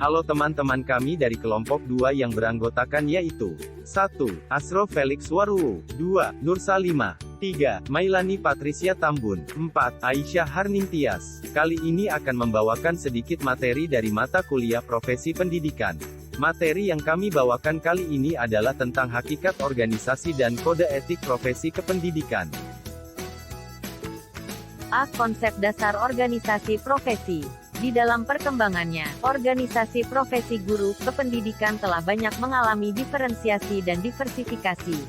Halo teman-teman, kami dari kelompok 2 yang beranggotakan yaitu 1. Asro Felix Waruwu, 2. Nur Salimah, 3. Mailani Patricia Tambun, 4. Aisyah Harnintias. Kali ini akan membawakan sedikit materi dari mata kuliah profesi pendidikan. Materi yang kami bawakan kali ini adalah tentang hakikat organisasi dan kode etik profesi kependidikan. A. Konsep dasar organisasi profesi. Di dalam perkembangannya, organisasi profesi guru kependidikan telah banyak mengalami diferensiasi dan diversifikasi.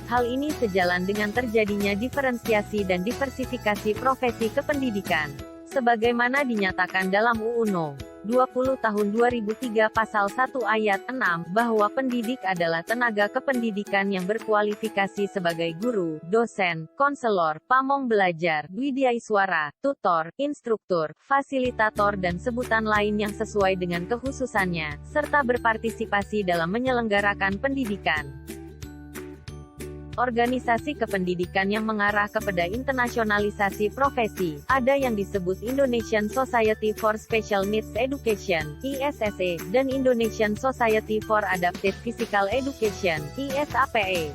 Hal ini sejalan dengan terjadinya diferensiasi dan diversifikasi profesi kependidikan. Sebagaimana dinyatakan dalam UU No. 20 Tahun 2003 Pasal 1 Ayat 6, bahwa pendidik adalah tenaga kependidikan yang berkualifikasi sebagai guru, dosen, konselor, pamong belajar, widiaiswara, tutor, instruktur, fasilitator dan sebutan lain yang sesuai dengan kekhususannya, serta berpartisipasi dalam menyelenggarakan pendidikan. Organisasi kependidikan yang mengarah kepada internasionalisasi profesi, ada yang disebut Indonesian Society for Special Needs Education, ISSE, dan Indonesian Society for Adaptive Physical Education, ISAPE.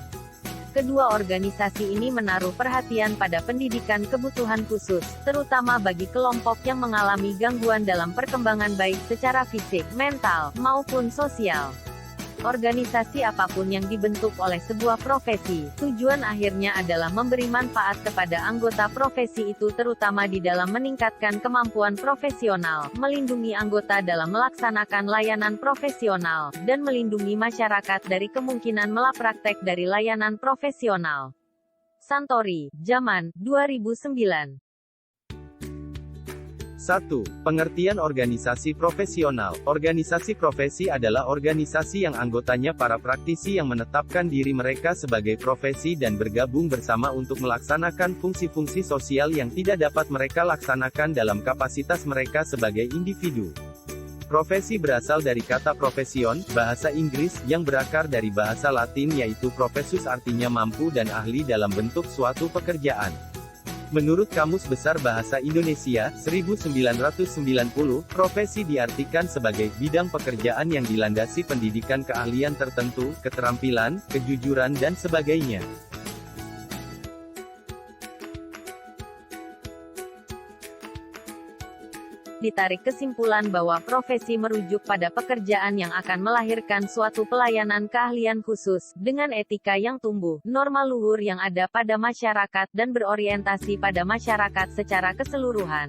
Kedua organisasi ini menaruh perhatian pada pendidikan kebutuhan khusus, terutama bagi kelompok yang mengalami gangguan dalam perkembangan baik secara fisik, mental, maupun sosial. Organisasi apapun yang dibentuk oleh sebuah profesi, tujuan akhirnya adalah memberi manfaat kepada anggota profesi itu terutama di dalam meningkatkan kemampuan profesional, melindungi anggota dalam melaksanakan layanan profesional, dan melindungi masyarakat dari kemungkinan malapraktek dari layanan profesional. Santori, Zaman, 2009. 1. Pengertian organisasi profesional. Organisasi profesi adalah organisasi yang anggotanya para praktisi yang menetapkan diri mereka sebagai profesi dan bergabung bersama untuk melaksanakan fungsi-fungsi sosial yang tidak dapat mereka laksanakan dalam kapasitas mereka sebagai individu. Profesi berasal dari kata profession, bahasa Inggris, yang berakar dari bahasa Latin yaitu professus artinya mampu dan ahli dalam bentuk suatu pekerjaan. Menurut Kamus Besar Bahasa Indonesia, 1990, profesi diartikan sebagai bidang pekerjaan yang dilandasi pendidikan keahlian tertentu, keterampilan, kejujuran dan sebagainya. Ditarik kesimpulan bahwa profesi merujuk pada pekerjaan yang akan melahirkan suatu pelayanan keahlian khusus, dengan etika yang tumbuh, norma luhur yang ada pada masyarakat dan berorientasi pada masyarakat secara keseluruhan.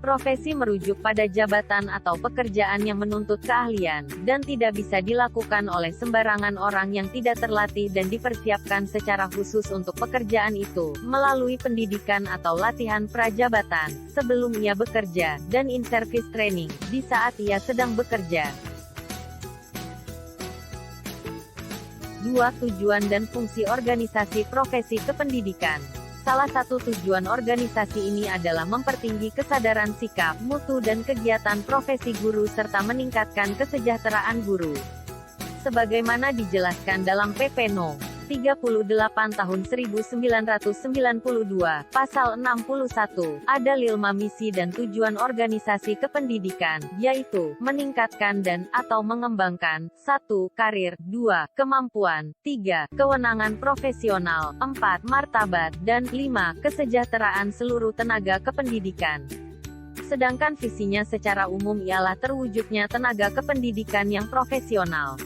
Profesi merujuk pada jabatan atau pekerjaan yang menuntut keahlian, dan tidak bisa dilakukan oleh sembarangan orang yang tidak terlatih dan dipersiapkan secara khusus untuk pekerjaan itu, melalui pendidikan atau latihan prajabatan, sebelum ia bekerja, dan in-service training, di saat ia sedang bekerja. 2. Tujuan dan fungsi organisasi profesi kependidikan. Salah satu tujuan organisasi ini adalah mempertinggi kesadaran sikap, mutu dan kegiatan profesi guru serta meningkatkan kesejahteraan guru. Sebagaimana dijelaskan dalam PP No. 38 Tahun 1992, Pasal 61, ada 5 misi dan tujuan organisasi kependidikan, yaitu, meningkatkan dan/atau mengembangkan, 1. Karir, 2. Kemampuan, 3. Kewenangan profesional, 4. Martabat, dan 5. Kesejahteraan seluruh tenaga kependidikan. Sedangkan visinya secara umum ialah terwujudnya tenaga kependidikan yang profesional.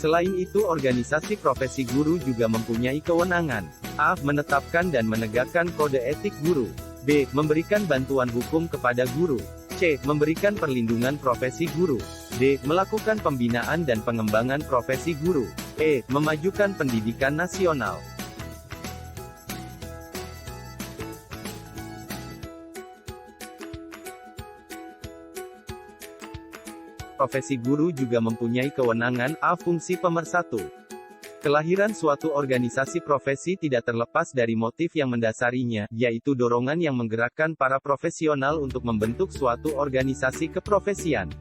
Selain itu, organisasi profesi guru juga mempunyai kewenangan: A. Menetapkan dan menegakkan kode etik guru. B. Memberikan bantuan hukum kepada guru. C. Memberikan perlindungan profesi guru. D. Melakukan pembinaan dan pengembangan profesi guru. E. Memajukan pendidikan nasional. Profesi guru juga mempunyai kewenangan: A. Fungsi pemersatu. Kelahiran suatu organisasi profesi tidak terlepas dari motif yang mendasarinya, yaitu dorongan yang menggerakkan para profesional untuk membentuk suatu organisasi keprofesian.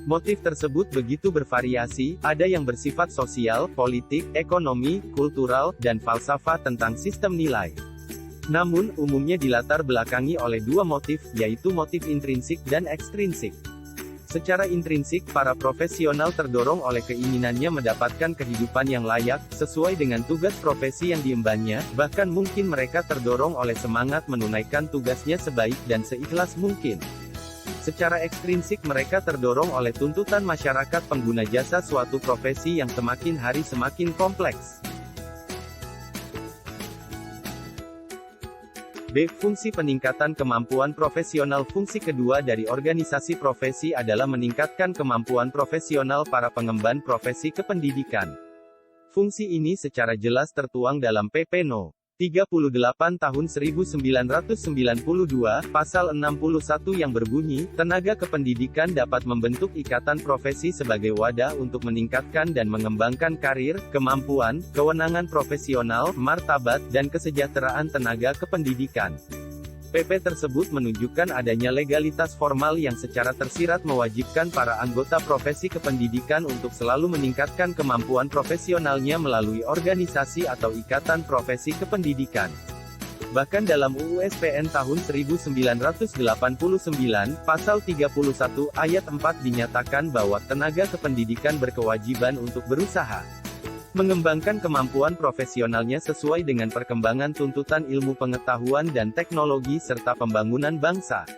Motif tersebut begitu bervariasi, ada yang bersifat sosial, politik, ekonomi, kultural, dan falsafah tentang sistem nilai. Namun, umumnya dilatar belakangi oleh dua motif, yaitu motif intrinsik dan ekstrinsik. Secara intrinsik, para profesional terdorong oleh keinginannya mendapatkan kehidupan yang layak, sesuai dengan tugas profesi yang diembannya, bahkan mungkin mereka terdorong oleh semangat menunaikan tugasnya sebaik dan seikhlas mungkin. Secara ekstrinsik mereka terdorong oleh tuntutan masyarakat pengguna jasa suatu profesi yang semakin hari semakin kompleks. B. Fungsi peningkatan kemampuan profesional. Fungsi kedua dari organisasi profesi adalah meningkatkan kemampuan profesional para pengemban profesi kependidikan. Fungsi ini secara jelas tertuang dalam PP No. 38 Tahun 1992, Pasal 61 yang berbunyi, tenaga kependidikan dapat membentuk ikatan profesi sebagai wadah untuk meningkatkan dan mengembangkan karir, kemampuan, kewenangan profesional, martabat, dan kesejahteraan tenaga kependidikan. PP tersebut menunjukkan adanya legalitas formal yang secara tersirat mewajibkan para anggota profesi kependidikan untuk selalu meningkatkan kemampuan profesionalnya melalui organisasi atau ikatan profesi kependidikan. Bahkan dalam UU SPN tahun 1989, Pasal 31, Ayat 4 dinyatakan bahwa tenaga kependidikan berkewajiban untuk berusaha mengembangkan kemampuan profesionalnya sesuai dengan perkembangan tuntutan ilmu pengetahuan dan teknologi serta pembangunan bangsa.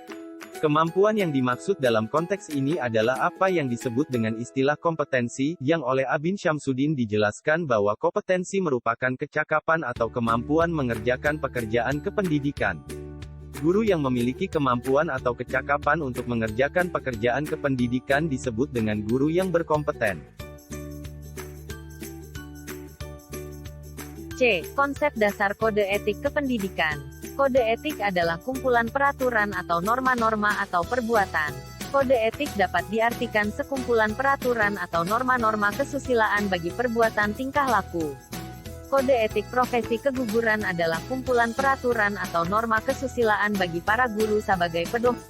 Kemampuan yang dimaksud dalam konteks ini adalah apa yang disebut dengan istilah kompetensi, yang oleh Abin Syamsuddin dijelaskan bahwa kompetensi merupakan kecakapan atau kemampuan mengerjakan pekerjaan kependidikan. Guru yang memiliki kemampuan atau kecakapan untuk mengerjakan pekerjaan kependidikan disebut dengan guru yang berkompeten. C. Konsep dasar kode etik kependidikan. Kode etik adalah kumpulan peraturan atau norma-norma atau perbuatan. Kode etik dapat diartikan sekumpulan peraturan atau norma-norma kesusilaan bagi perbuatan tingkah laku. Kode etik profesi keguguran adalah kumpulan peraturan atau norma kesusilaan bagi para guru sebagai pedoman.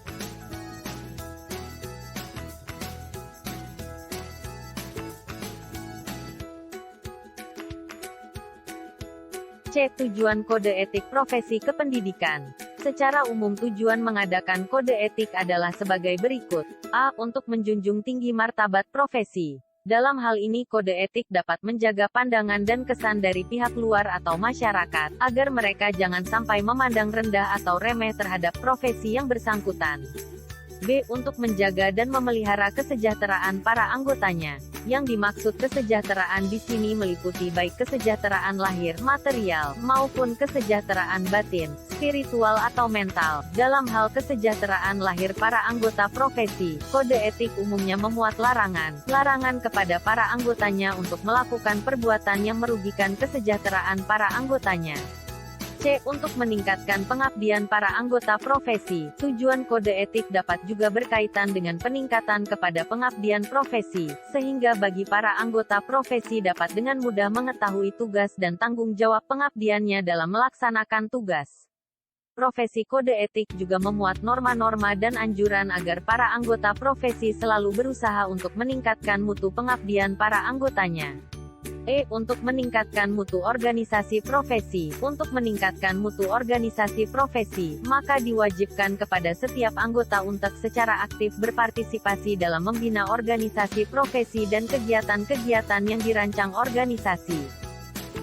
C. Tujuan kode etik profesi kependidikan. Secara umum tujuan mengadakan kode etik adalah sebagai berikut. A. Untuk menjunjung tinggi martabat profesi. Dalam hal ini kode etik dapat menjaga pandangan dan kesan dari pihak luar atau masyarakat, agar mereka jangan sampai memandang rendah atau remeh terhadap profesi yang bersangkutan. B. Untuk menjaga dan memelihara kesejahteraan para anggotanya. Yang dimaksud kesejahteraan di sini meliputi baik kesejahteraan lahir, material, maupun kesejahteraan batin, spiritual atau mental. Dalam hal kesejahteraan lahir para anggota profesi, kode etik umumnya memuat larangan kepada para anggotanya untuk melakukan perbuatan yang merugikan kesejahteraan para anggotanya. C. Untuk meningkatkan pengabdian para anggota profesi. Tujuan kode etik dapat juga berkaitan dengan peningkatan kepada pengabdian profesi, sehingga bagi para anggota profesi dapat dengan mudah mengetahui tugas dan tanggung jawab pengabdiannya dalam melaksanakan tugas. Profesi kode etik juga memuat norma-norma dan anjuran agar para anggota profesi selalu berusaha untuk meningkatkan mutu pengabdian para anggotanya. E. Untuk meningkatkan mutu organisasi profesi. Untuk meningkatkan mutu organisasi profesi, maka diwajibkan kepada setiap anggota untuk secara aktif berpartisipasi dalam membina organisasi profesi dan kegiatan-kegiatan yang dirancang organisasi.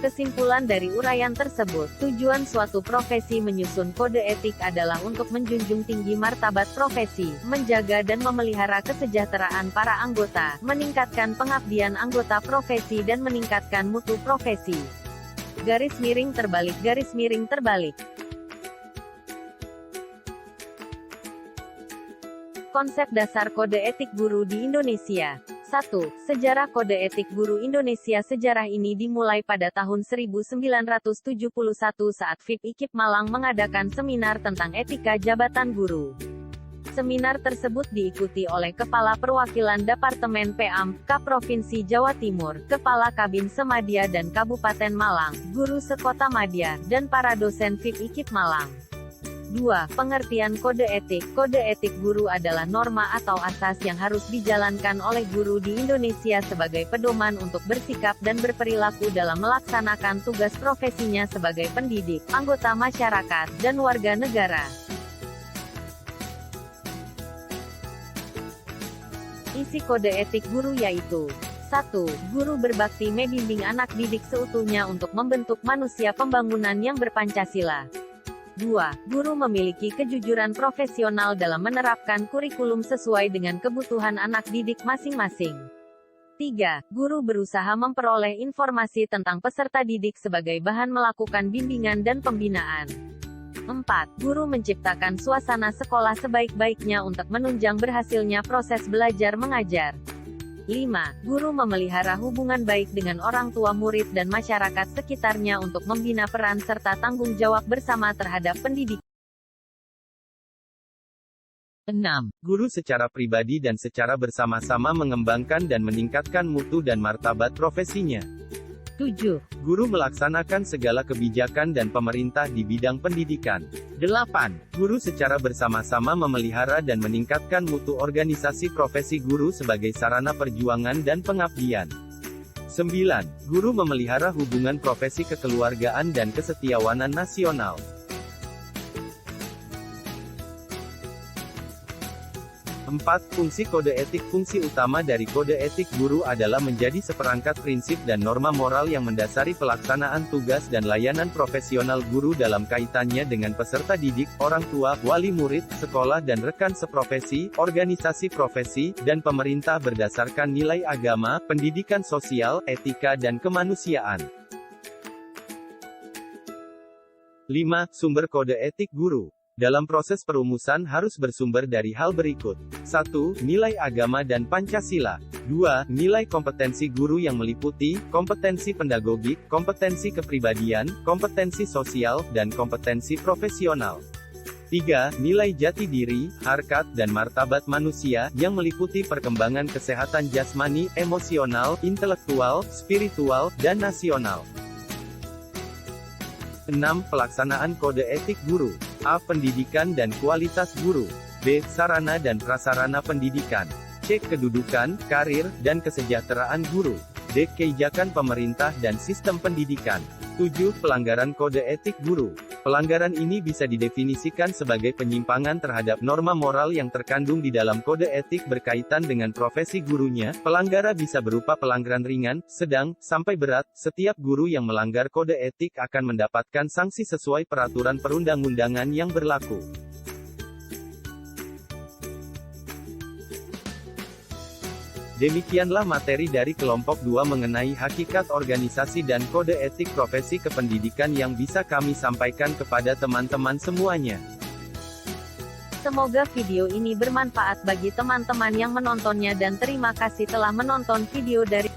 Kesimpulan dari uraian tersebut, tujuan suatu profesi menyusun kode etik adalah untuk menjunjung tinggi martabat profesi, menjaga dan memelihara kesejahteraan para anggota, meningkatkan pengabdian anggota profesi dan meningkatkan mutu profesi. Garis miring terbalik. Konsep dasar kode etik guru di Indonesia. 1. Sejarah kode etik guru Indonesia. Sejarah ini dimulai pada tahun 1971 saat FIP IKIP Malang mengadakan seminar tentang etika jabatan guru. Seminar tersebut diikuti oleh Kepala Perwakilan Departemen PAMK Provinsi Jawa Timur, Kepala Kabin Semadya dan Kabupaten Malang, guru sekota madya, dan para dosen FIP IKIP Malang. 2. Pengertian kode etik. Kode etik guru adalah norma atau asas yang harus dijalankan oleh guru di Indonesia sebagai pedoman untuk bersikap dan berperilaku dalam melaksanakan tugas profesinya sebagai pendidik, anggota masyarakat, dan warga negara. Isi kode etik guru yaitu: 1. Guru berbakti membimbing anak didik seutuhnya untuk membentuk manusia pembangunan yang berpancasila. 2. Guru memiliki kejujuran profesional dalam menerapkan kurikulum sesuai dengan kebutuhan anak didik masing-masing. 3. Guru berusaha memperoleh informasi tentang peserta didik sebagai bahan melakukan bimbingan dan pembinaan. 4. Guru menciptakan suasana sekolah sebaik-baiknya untuk menunjang berhasilnya proses belajar mengajar. 5. Guru memelihara hubungan baik dengan orang tua murid dan masyarakat sekitarnya untuk membina peran serta tanggung jawab bersama terhadap pendidik. 6. Guru secara pribadi dan secara bersama-sama mengembangkan dan meningkatkan mutu dan martabat profesinya. 7. Guru melaksanakan segala kebijakan dan pemerintah di bidang pendidikan. 8. Guru secara bersama-sama memelihara dan meningkatkan mutu organisasi profesi guru sebagai sarana perjuangan dan pengabdian. 9. Guru memelihara hubungan profesi kekeluargaan dan kesetiawanan nasional. 4. Fungsi kode etik. Fungsi utama dari kode etik guru adalah menjadi seperangkat prinsip dan norma moral yang mendasari pelaksanaan tugas dan layanan profesional guru dalam kaitannya dengan peserta didik, orang tua, wali murid, sekolah dan rekan seprofesi, organisasi profesi, dan pemerintah berdasarkan nilai agama, pendidikan sosial, etika dan kemanusiaan. 5. Sumber kode etik guru. Dalam proses perumusan harus bersumber dari hal berikut. 1. Nilai agama dan Pancasila. 2. Nilai kompetensi guru yang meliputi, kompetensi pedagogik, kompetensi kepribadian, kompetensi sosial, dan kompetensi profesional. 3. Nilai jati diri, harkat dan martabat manusia, yang meliputi perkembangan kesehatan jasmani, emosional, intelektual, spiritual, dan nasional. 6. Pelaksanaan kode etik guru. A. Pendidikan dan kualitas guru. B. Sarana dan prasarana pendidikan. C. Kedudukan, karir, dan kesejahteraan guru. D. Kebijakan pemerintah dan sistem pendidikan. 7. Pelanggaran kode etik guru. Pelanggaran ini bisa didefinisikan sebagai penyimpangan terhadap norma moral yang terkandung di dalam kode etik berkaitan dengan profesi gurunya. Pelanggaran bisa berupa pelanggaran ringan, sedang, sampai berat. Setiap guru yang melanggar kode etik akan mendapatkan sanksi sesuai peraturan perundang-undangan yang berlaku. Demikianlah materi dari kelompok 2 mengenai hakikat organisasi dan kode etik profesi kependidikan yang bisa kami sampaikan kepada teman-teman semuanya. Semoga video ini bermanfaat bagi teman-teman yang menontonnya dan terima kasih telah menonton video dari